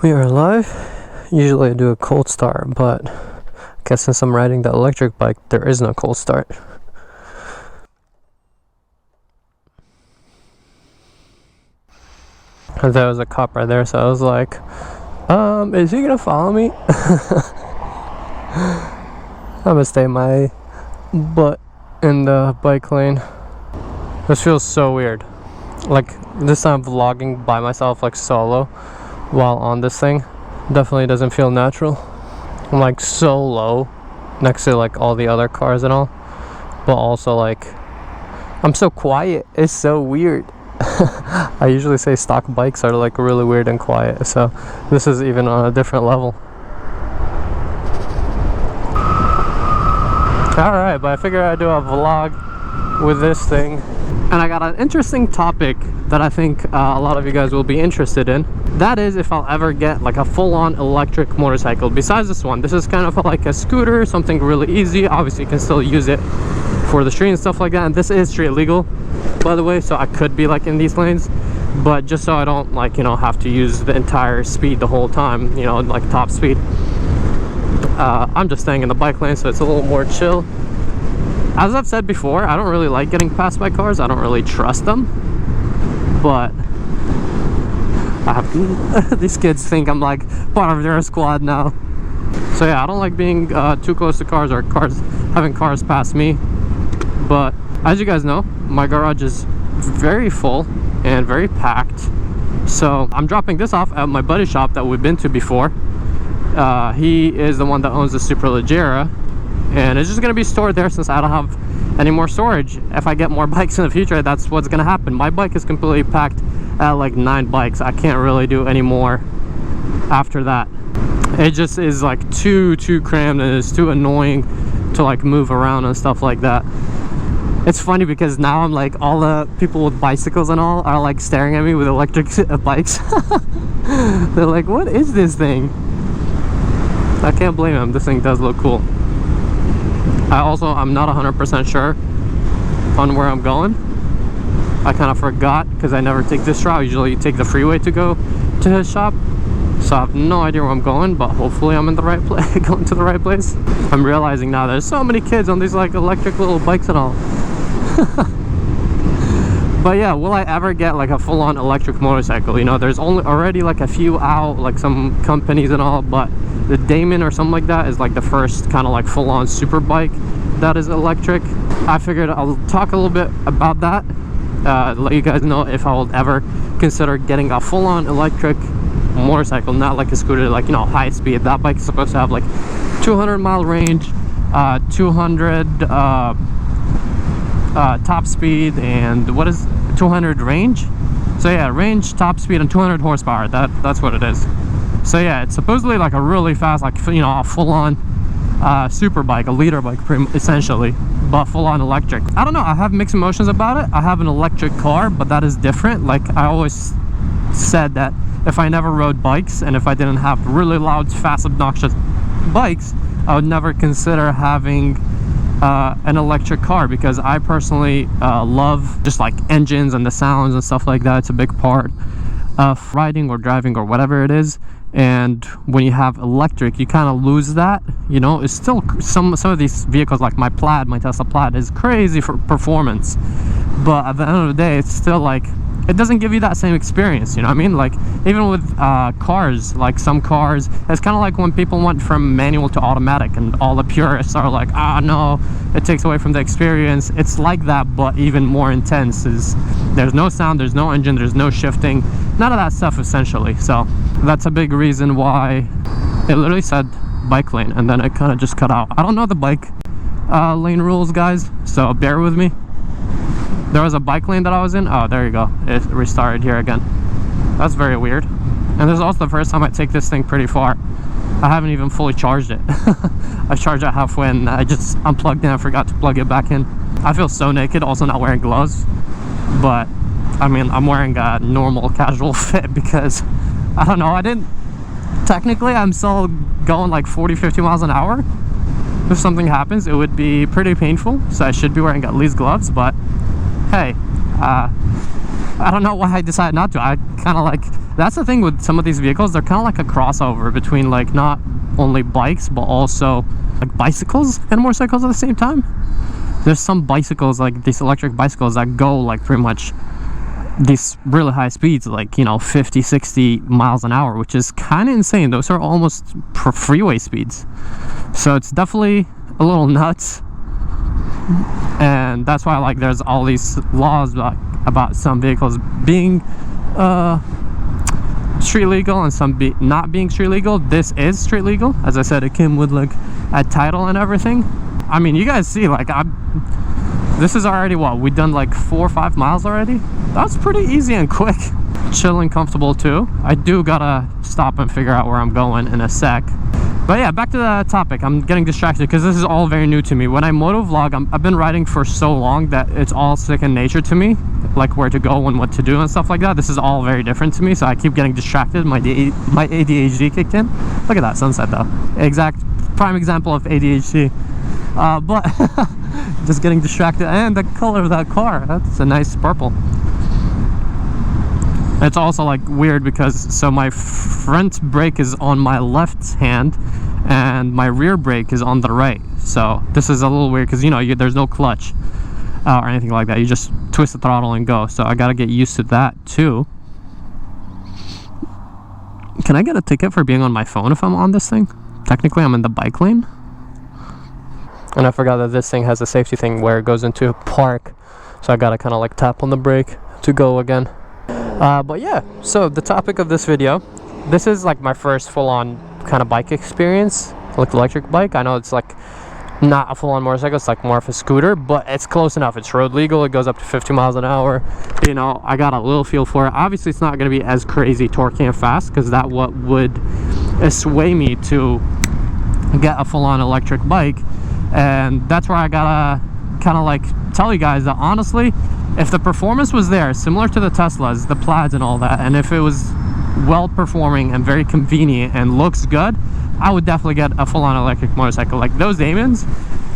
We are live. Usually I do a cold start, but I guess since I'm riding the electric bike, there is no cold start. There was a cop right there, so I was like, is he gonna follow me? I'm gonna stay my butt in the bike lane. This feels so weird. Like, this time vlogging by myself, like solo, while on this thing, definitely doesn't feel natural. I'm like so low next to like all the other cars and all, but also like I'm so quiet. It's so weird. I usually say stock bikes are like really weird and quiet, so this is even on a different level. Alright, but I figured I'd do a vlog with this thing, and I got an interesting topic that I think a lot of you guys will be interested in. That is if I'll ever get like a full-on electric motorcycle besides this one. This is kind of like a scooter, something really easy. Obviously you can still use it for the street and stuff like that, and this is street legal, by the way, so I could be like in these lanes, but just so I don't like, you know, have to use the entire speed the whole time, you know, like top speed, I'm just staying in the bike lane, so it's a little more chill. As I've said before, I don't really like getting passed by cars. I don't really trust them, but I have these kids think I'm like part of their squad now. So yeah, I don't like being too close to cars, or having cars pass me. But as you guys know, my garage is very full and very packed, so I'm dropping this off at my buddy's shop that we've been to before. He is the one that owns the Superbike, and it's just going to be stored there since I don't have any more storage. If I get more bikes in the future, that's what's going to happen. My bike is completely packed at like 9 bikes. I can't really do any more after that. It just is like too crammed, and it's too annoying to like move around and stuff like that. It's funny because now I'm like, all the people with bicycles and all are like staring at me with electric bikes. They're like, what is this thing? I can't blame them. This thing does look cool. I'm not 100% sure on where I'm going. I kind of forgot because I never take this route. Usually you take the freeway to go to his shop, so I have no idea where I'm going, but hopefully I'm in the right place, going to the right place. I'm realizing now there's so many kids on these like electric little bikes and all. But yeah, will I ever get like a full-on electric motorcycle? You know, there's already like a few out, like some companies and all, but the Damon or something like that is like the first kind of like full-on super bike that is electric. I figured I'll talk a little bit about that, let you guys know if I will ever consider getting a full-on electric motorcycle, not like a scooter, like, you know, high speed. That bike is supposed to have like 200-mile range, 200 top speed, and what is 200 range? So yeah, range, top speed, and 200 horsepower. That's what it is. So yeah, it's supposedly like a really fast, like, you know, a full-on super bike, a leader bike essentially, but full-on electric. I don't know, I have mixed emotions about it. I have an electric car, but that is different. Like, I always said that if I never rode bikes and if I didn't have really loud, fast, obnoxious bikes, I would never consider having an electric car, because I personally love just like engines and the sounds and stuff like that. It's a big part of riding or driving or whatever it is, and when you have electric, you kind of lose that. You know, it's still some of these vehicles, like my Tesla Plaid, is crazy for performance, but at the end of the day, it's still like, it doesn't give you that same experience, you know what I mean? Like, even with cars, like some cars, it's kind of like when people went from manual to automatic, and all the purists are like, no, it takes away from the experience. It's like that, but even more intense. There's no sound, there's no engine, there's no shifting, none of that stuff essentially. So that's a big reason why it literally said bike lane, and then it kind of just cut out. I don't know the bike lane rules, guys, so bear with me. There was a bike lane that I was in. Oh, there you go. It restarted here again. That's very weird. And this is also the first time I take this thing pretty far. I haven't even fully charged it. I charged it halfway and I just unplugged it and I forgot to plug it back in. I feel so naked, also not wearing gloves. But, I mean, I'm wearing a normal casual fit because, I don't know, technically I'm still going like 40-50 miles an hour. If something happens, it would be pretty painful. So I should be wearing at least gloves, but hey, I don't know why I decided not to. I kind of like, that's the thing with some of these vehicles, they're kind of like a crossover between like not only bikes but also like bicycles and motorcycles at the same time. There's some bicycles, like these electric bicycles, that go like pretty much these really high speeds, like, you know, 50-60 miles an hour, which is kind of insane. Those are almost freeway speeds, so it's definitely a little nuts. And that's why, like, there's all these laws about some vehicles being street legal and some not being street legal. This is street legal. As I said, it came with like a title and everything. I mean, you guys see, like, this is already, what, we've done like 4 or 5 miles already. That's pretty easy and quick. Chill and comfortable too. I do gotta stop and figure out where I'm going in a sec. But yeah, back to the topic. I'm getting distracted because this is all very new to me. When I motovlog, I've been riding for so long that it's all second nature to me, like where to go and what to do and stuff like that. This is all very different to me, so I keep getting distracted. My ADHD kicked in. Look at that sunset though. Exact prime example of ADHD. But just getting distracted. And the color of that car, that's a nice purple. It's also like weird because so my front brake is on my left hand and my rear brake is on the right. So this is a little weird because, you know, there's no clutch or anything like that. You just twist the throttle and go. So I gotta get used to that too. Can I get a ticket for being on my phone if I'm on this thing? Technically I'm in the bike lane. And I forgot that this thing has a safety thing where it goes into park, so I gotta kind of like tap on the brake to go again. But yeah, so the topic of this video, this is like my first full-on kind of bike experience, like electric bike. I know it's like not a full-on motorcycle, it's like more of a scooter, but it's close enough. It's road legal, it goes up to 50 miles an hour. You know, I got a little feel for it. Obviously it's not going to be as crazy torquey and fast, because that what would sway me to get a full-on electric bike. And that's where I gotta kind of like tell you guys that honestly, if the performance was there, similar to the Teslas, the Plaids and all that, and if it was well performing and very convenient and looks good, I would definitely get a full-on electric motorcycle. Like those Damons,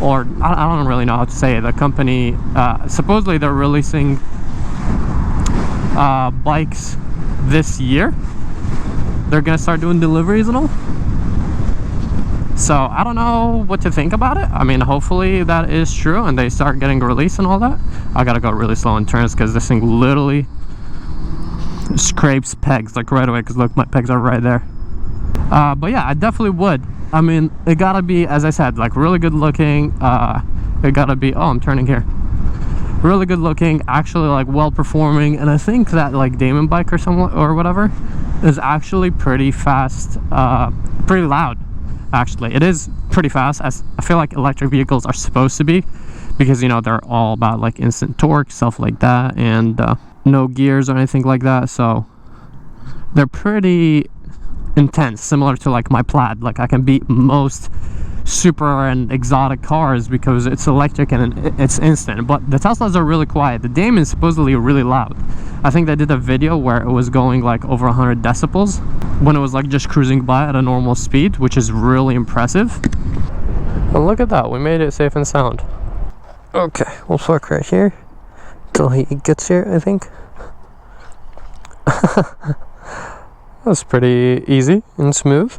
or I don't really know how to say it, the company, supposedly they're releasing bikes this year. They're gonna start doing deliveries and all. So I don't know what to think about it. I mean, hopefully that is true and they start getting released and all that. I gotta go really slow in turns because this thing literally scrapes pegs like right away, because look, my pegs are right there. But yeah, I definitely would. I mean, it gotta be, as I said, like really good looking. It gotta be, oh, I'm turning here, really good looking, actually like well performing. And I think that like Damon bike or something or whatever is actually pretty fast, pretty loud. Actually, it is pretty fast, as I feel like electric vehicles are supposed to be, because, you know, they're all about like instant torque, stuff like that, and no gears or anything like that. So they're pretty intense, similar to like my Plaid. Like I can beat most super and exotic cars because it's electric and it's instant. But the Teslas are really quiet. The Damon is supposedly really loud. I think they did a video where it was going like over 100 decibels when it was like just cruising by at a normal speed, which is really impressive. And look at that, we made it safe and sound. Okay, we'll park right here until he gets here, I think. That's pretty easy and smooth.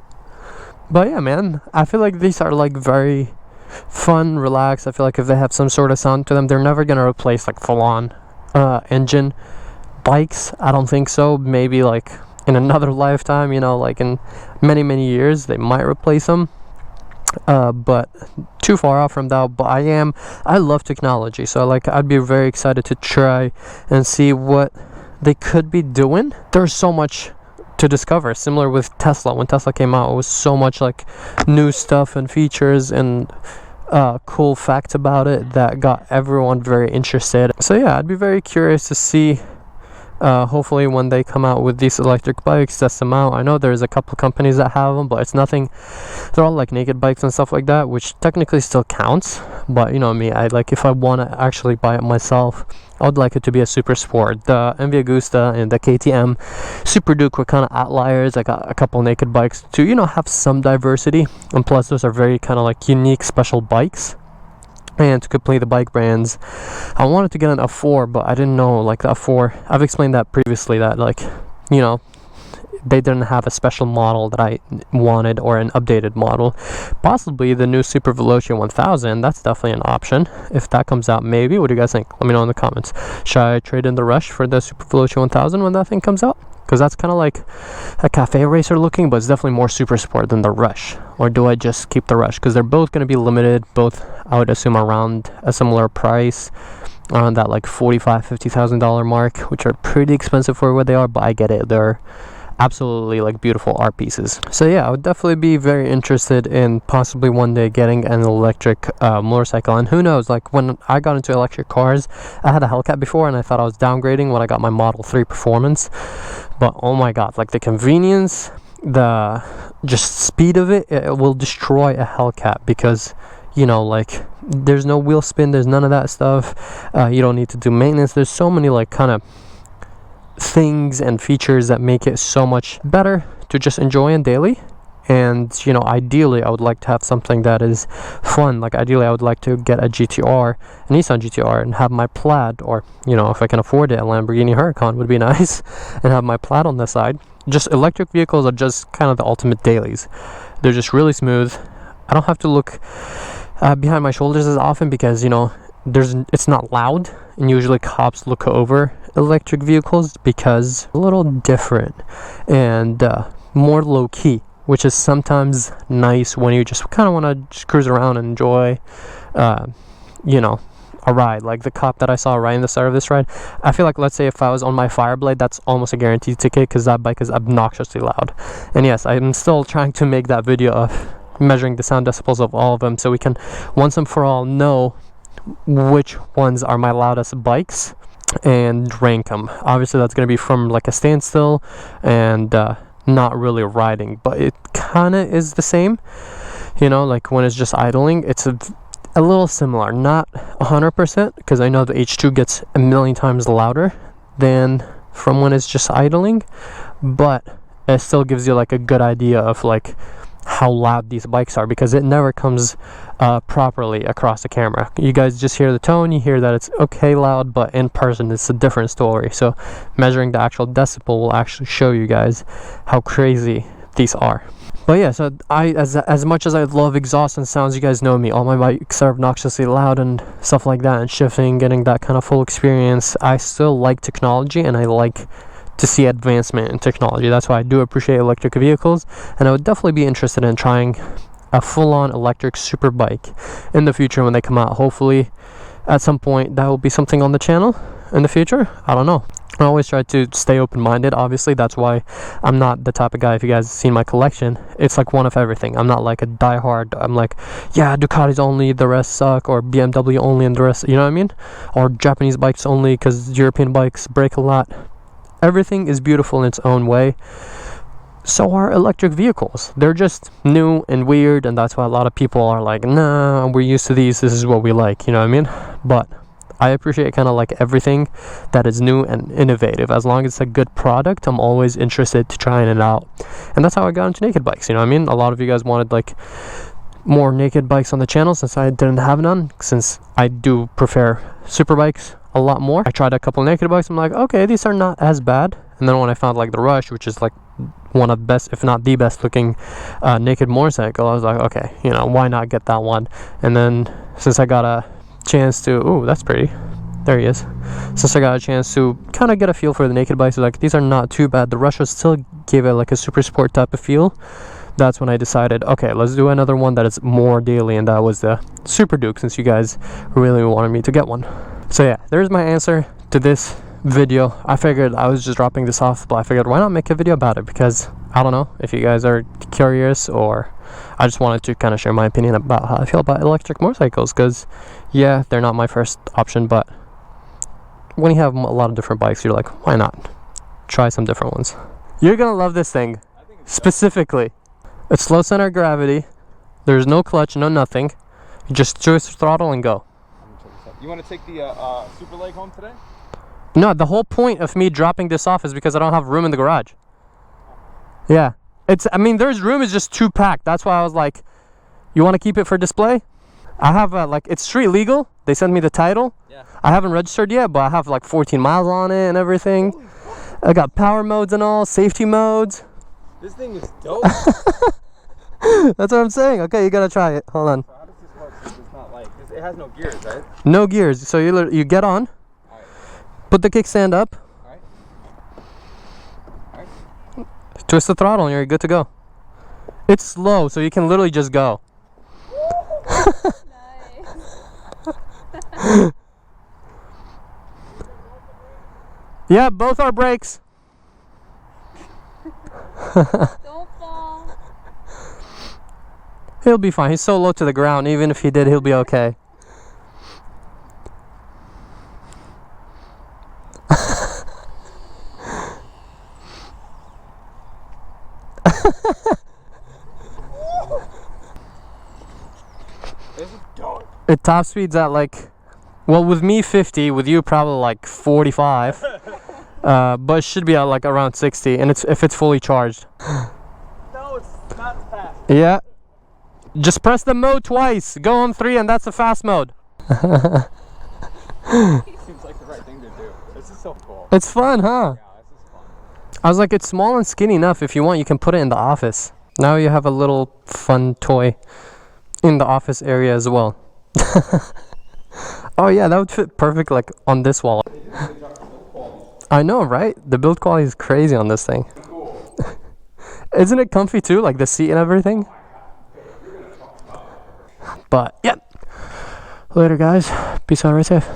But yeah, man, I feel like these are like very fun, relaxed. I feel like if they have some sort of sound to them, they're never gonna replace like full-on engine bikes. I don't think so. Maybe like in another lifetime, you know, like in many years they might replace them, but too far off from that. But I love technology, so like I'd be very excited to try and see what they could be doing. There's so much to discover, similar with Tesla. When Tesla came out, it was so much like new stuff and features and cool facts about it that got everyone very interested. So yeah, I'd be very curious to see, hopefully when they come out with these electric bikes, test them out. I know there's a couple companies that have them, but it's nothing, they're all like naked bikes and stuff like that, which technically still counts. But you know me, I like, if I want to actually buy it myself, I would like it to be a super sport. The MV Agusta and the KTM Super Duke were kind of outliers. I got a couple naked bikes to, you know, have some diversity, and plus those are very kind of like unique, special bikes. And to complete the bike brands, I wanted to get an F4, but I didn't know like the F4. I've explained that previously, that like, you know, they didn't have a special model that I wanted, or an updated model. Possibly the new Super Veloci 1000, that's definitely an option. If that comes out, maybe. What do you guys think? Let me know in the comments. Should I trade in the Rush for the Super Veloci 1000 when that thing comes out? Because that's kind of like a cafe racer looking, but it's definitely more super sport than the Rush. Or do I just keep the Rush? Because they're both going to be limited, both I would assume around a similar price, around that like $45,000-$50,000 mark, which are pretty expensive for what they are, but I get it. They're absolutely like beautiful art pieces. So yeah, I would definitely be very interested in possibly one day getting an electric motorcycle. And who knows, like when I got into electric cars, I had a Hellcat before and I thought I was downgrading when I got my Model 3 Performance, but oh my god, like the convenience, the just speed of it, it will destroy a Hellcat. Because, you know, like there's no wheel spin, there's none of that stuff. You don't need to do maintenance. There's so many like kind of things and features that make it so much better to just enjoy in daily. And you know, ideally I would like to have something that is fun. Like ideally I would like to get a GTR, a Nissan GTR, and have my Plaid, or you know, if I can afford it, a Lamborghini Huracan would be nice, and have my Plaid on the side. Just electric vehicles are just kind of the ultimate dailies. They're just really smooth. I don't have to look behind my shoulders as often, because you know, it's not loud, and usually cops look over electric vehicles because a little different and more low-key, which is sometimes nice when you just kind of want to just cruise around and enjoy you know, a ride. Like the cop that I saw right in the start of this ride, I feel like, let's say if I was on my Fireblade, that's almost a guaranteed ticket, because that bike is obnoxiously loud. And yes, I'm still trying to make that video of measuring the sound decibels of all of them, so we can once and for all know which ones are my loudest bikes and rank them. Obviously that's going to be from like a standstill and not really riding, but it kind of is the same, you know, like when it's just idling, it's a little similar, not 100%, because I know the H2 gets a million times louder than from when it's just idling, but it still gives you like a good idea of like how loud these bikes are, because it never comes properly across the camera. You guys just hear the tone, you hear that it's okay loud, but in person it's a different story. So measuring the actual decibel will actually show you guys how crazy these are. But yeah, so as much as I love exhaust and sounds, you guys know me, all my bikes are obnoxiously loud and stuff like that, and shifting, getting that kind of full experience. I still like technology, and I like to see advancement in technology. That's why I do appreciate electric vehicles, and I would definitely be interested in trying a full-on electric Superbike in the future when they come out. Hopefully at some point that will be something on the channel in the future. I don't know. I always try to stay open-minded. Obviously that's why I'm not the type of guy, if you guys have seen my collection, it's like one of everything. I'm not like a diehard, I'm like, yeah, Ducatis only, the rest suck, or BMW only and the rest, you know what I mean, or Japanese bikes only because European bikes break a lot. Everything is beautiful in its own way. So are electric vehicles. They're just new and weird, and that's why a lot of people are like, nah, we're used to these, this is what we like, you know what I mean? But I appreciate kind of like everything that is new and innovative. As long as it's a good product, I'm always interested to trying it out. And that's how I got into naked bikes, you know what I mean? A lot of you guys wanted like more naked bikes on the channel, since I didn't have none, since I do prefer Superbikes a lot more. I tried a couple naked bikes, I'm like, okay, these are not as bad. And then when I found like the Rush, which is like one of the best, if not the best looking naked motorcycle, I was like, okay, you know, why not get that one? And then since I got a chance to, ooh, that's pretty, there he is, since I got a chance to kind of get a feel for the naked bikes, like these are not too bad. The Rush still gave it like a super sport type of feel. That's when I decided, okay, let's do another one that is more daily, and that was the Super Duke, since you guys really wanted me to get one. So yeah, there's my answer to this video. I figured I was just dropping this off, but I figured why not make a video about it, because I don't know if you guys are curious, or I just wanted to kind of share my opinion about how I feel about electric motorcycles, because yeah, they're not my first option, but when you have a lot of different bikes, you're like, why not try some different ones? You're gonna love this thing specifically. It's low center of gravity, there's no clutch, no nothing, you just twist throttle and go. You want to take the Super Leg home today? No, the whole point of me dropping this off is because I don't have room in the garage. Yeah, I mean, there's room, it's just too packed. That's why I was like, you want to keep it for display? I have like it's street legal. They sent me the title. Yeah. I haven't registered yet, but I have like 14 miles on it and everything. I got power modes and all, safety modes. This thing is dope. That's what I'm saying. Okay, you gotta try it. Hold on. So how does this work since it's not like, it has no gears, right? No gears. So you get on, Alright. put the kickstand up, Alright. twist the throttle, and you're good to go. It's slow, so you can literally just go. Nice. Yeah, both are brakes. Don't fall. He'll be fine. He's so low to the ground. Even if he did, he'll be okay. This is dope. It top speed's at like, well, with me 50, with you probably like 45. But it should be at like around 60, and if it's fully charged. No, it's not fast. Yeah. Just press the mode twice. Go on 3, and that's the fast mode. Seems like the right thing to do. This is so cool. It's fun, huh? Yeah, this is fun. I was like, it's small and skinny enough. If you want, you can put it in the office. Now you have a little fun toy in the office area as well. Oh yeah, that would fit perfect like on this wall. I know, right? The build quality is crazy on this thing. Cool. Isn't it comfy too? Like the seat and everything? But, yeah. Later, guys. Peace out, right safe.